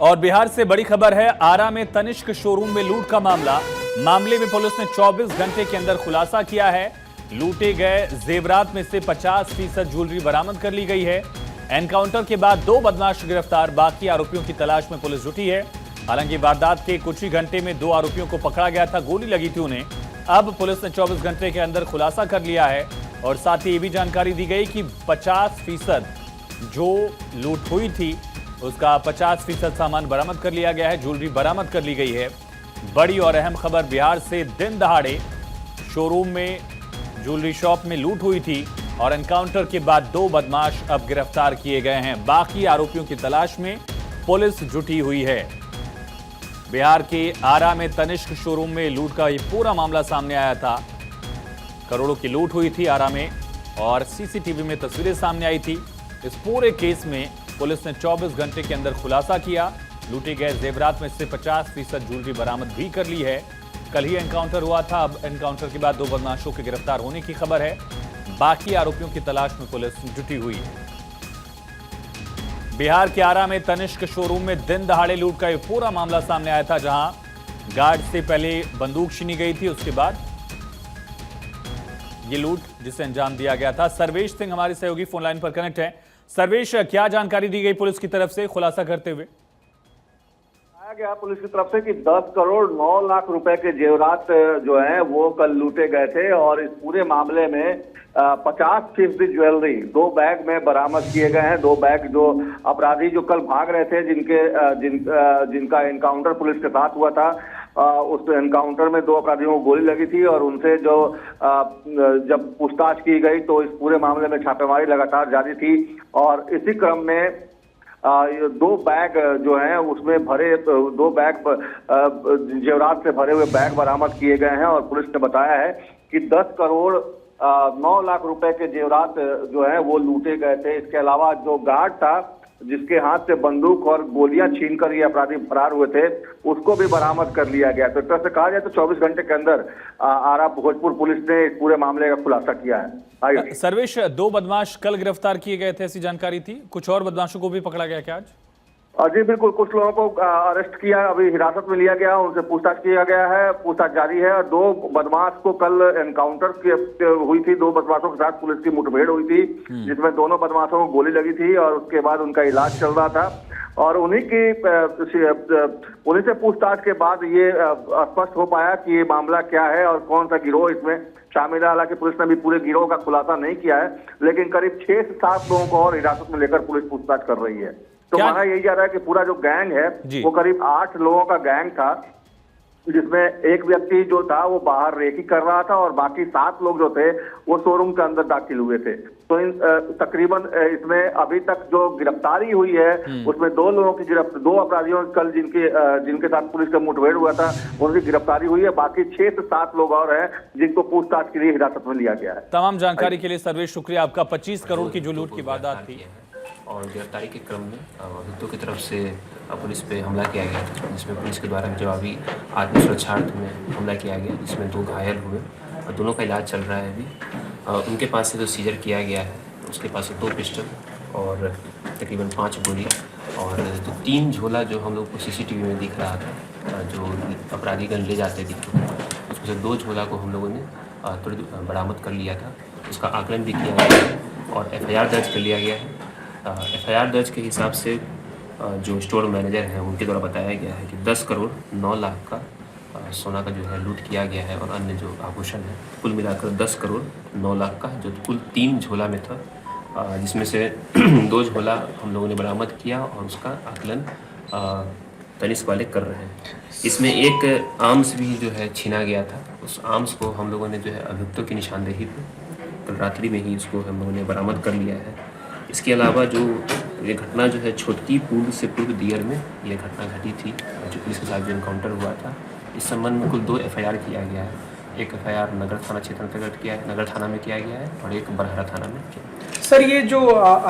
और बिहार से बड़ी खबर है। आरा में तनिष्क शोरूम में लूट का मामले में पुलिस ने 24 घंटे के अंदर खुलासा किया है। लूटे गए जेवरात में से 50% ज्वेलरी बरामद कर ली गई है। एनकाउंटर के बाद 2 बदमाश गिरफ्तार, बाकी आरोपियों की तलाश में पुलिस जुटी है। हालांकि वारदात के कुछ ही घंटे में 2 आरोपियों को पकड़ा गया था, गोली लगी थी उन्हें। अब पुलिस ने 24 घंटे के अंदर खुलासा कर लिया है और साथ ही ये भी जानकारी दी गई कि 50% जो लूट हुई थी उसका 50% सामान बरामद कर लिया गया है, ज्वेलरी बरामद कर ली गई है। बड़ी और अहम खबर बिहार से, दिन दहाड़े शोरूम में ज्वेलरी शॉप में लूट हुई थी और एनकाउंटर के बाद 2 बदमाश अब गिरफ्तार किए गए हैं। बाकी आरोपियों की तलाश में पुलिस जुटी हुई है। बिहार के आरा में तनिष्क शोरूम में लूट का ये पूरा मामला सामने आया था। करोड़ों की लूट हुई थी आरा में और सीसीटीवी में तस्वीरें सामने आई थी। इस पूरे केस में पुलिस ने 24 घंटे के अंदर खुलासा किया। लूटे गए जेवरात में से 50% ज्वेलरी बरामद भी कर ली है। कल ही एनकाउंटर हुआ था, अब एनकाउंटर के बाद 2 बदमाशों के गिरफ्तार होने की खबर है। बाकी आरोपियों की तलाश में पुलिस जुटी हुई है। बिहार के आरा में तनिष्क शोरूम में दिन दहाड़े लूट का ये पूरा मामला सामने आया था, जहां गार्ड से पहले बंदूक छीनी गई थी, उसके बाद ये लूट जिसे अंजाम दिया गया था। सर्वेश सिंह हमारे सहयोगी फोन लाइन पर कनेक्ट है। सर्वेश, क्या जानकारी दी गई पुलिस की तरफ से खुलासा करते हुए? बताया गया पुलिस की तरफ से कि 10 करोड़ 9 लाख रुपए के जेवरात जो है वो कल लूटे गए थे और इस पूरे मामले में 50% ज्वेलरी 2 बैग में बरामद किए गए हैं। 2 बैग जो अपराधी जो कल भाग रहे थे, जिनका एनकाउंटर पुलिस के साथ हुआ था, उस एनकाउंटर में 2 अपराधियों को गोली लगी थी और उनसे जब पूछताछ की गई तो इस पूरे मामले में छापेमारी लगातार जारी थी और इसी क्रम में 2 बैग जो हैं उसमें भरे 2 बैग जेवरात से भरे हुए बैग बरामद किए गए हैं और पुलिस ने बताया है कि 10 करोड़ 9 लाख रुपए के जेवरात जो है वो लूटे गए थे। इसके अलावा जो गार्ड था जिसके हाथ से बंदूक और गोलियां छीनकर ये अपराधी फरार हुए थे, उसको भी बरामद कर लिया गया। तो एक तरह से कहा जाए तो 24 घंटे के अंदर आरा भोजपुर पुलिस ने इस पूरे मामले का खुलासा किया है। सर्वेश, 2 बदमाश कल गिरफ्तार किए गए थे, ऐसी जानकारी थी। कुछ और बदमाशों को भी पकड़ा गया क्या आज? जी बिल्कुल, कुछ लोगों को अरेस्ट किया, अभी हिरासत में लिया गया, उनसे पूछताछ किया गया है, पूछताछ जारी है। 2 बदमाश को कल एनकाउंटर हुई थी, 2 बदमाशों के साथ पुलिस की मुठभेड़ हुई थी, जिसमें दोनों बदमाशों को गोली लगी थी और उसके बाद उनका इलाज चल रहा था और उन्हीं से पूछताछ के बाद ये स्पष्ट हो पाया कि ये मामला क्या है और कौन सा गिरोह इसमें शामिल है। हालांकि पुलिस ने भी पूरे गिरोह का खुलासा नहीं किया है, लेकिन करीब 6 से 7 लोगों को और हिरासत में लेकर पुलिस पूछताछ कर रही है। तो माना यही जा रहा है कि पूरा जो गैंग है वो करीब 8 लोगों का गैंग था, जिसमें एक व्यक्ति जो था वो बाहर रेकी कर रहा था और बाकी 7 लोग जो थे वो शोरूम के अंदर दाखिल हुए थे। तो तकरीबन इसमें अभी तक जो गिरफ्तारी हुई है उसमें 2 लोगों की 2 अपराधियों कल जिनके साथ पुलिस का मुठभेड़ हुआ था उनकी गिरफ्तारी हुई है। बाकी 6 से 7 लोग और हैं जिनको पूछताछ के लिए हिरासत में लिया गया है। तमाम जानकारी के लिए सर्वेश शुक्रिया आपका। 25 करोड़ की जो लूट की वारदात थी और गिरफ्तारी के क्रम में अभियुक्तों की तरफ से पुलिस पे हमला किया गया, जिसमें पुलिस के द्वारा जवाबी आत्मसुरक्षार्थ में हमला किया गया, जिसमें 2 घायल हुए और दोनों का इलाज चल रहा है अभी। उनके पास से जो सीजर किया गया है उसके पास से 2 पिस्टल और तकरीबन 5 गोली और 3 झोला जो हम लोग को सीसीटीवी में दिख रहा था, जो अपराधीगण ले जाते थे, उसमें से 2 झोला को हम लोगों ने तुरंत बरामद कर लिया था। उसका आकलन भी किया गया है और FIR दर्ज कर लिया गया है। FIR दर्ज के हिसाब से जो स्टोर मैनेजर हैं उनके द्वारा बताया गया है कि 10 करोड़ 9 लाख का सोना का जो है लूट किया गया है और अन्य जो आभूषण है, कुल मिलाकर 10 करोड़ 9 लाख का, जो कुल 3 झोला में था, जिसमें से 2 झोला हम लोगों ने बरामद किया और उसका आकलन तनिष्क वाले कर रहे हैं। इसमें एक आर्म्स भी जो है छीना गया था, उस आर्म्स को हम लोगों ने जो है अभियुक्तों की निशानदेही पर कल रात्रि में ही इसको हम लोगों ने बरामद कर लिया है। इसके अलावा जो ये घटना जो है छोटी पूर्व से पूर्व दियर में ये घटना घटी थी, जो पुलिस के साथ जो एनकाउंटर हुआ था, इस संबंध में कुल 2 FIR किया गया है। एक FIR नगर थाना क्षेत्र अंतर्गत किया है, नगर थाना में किया गया है और एक बरहरा थाना में किया है। सर, ये जो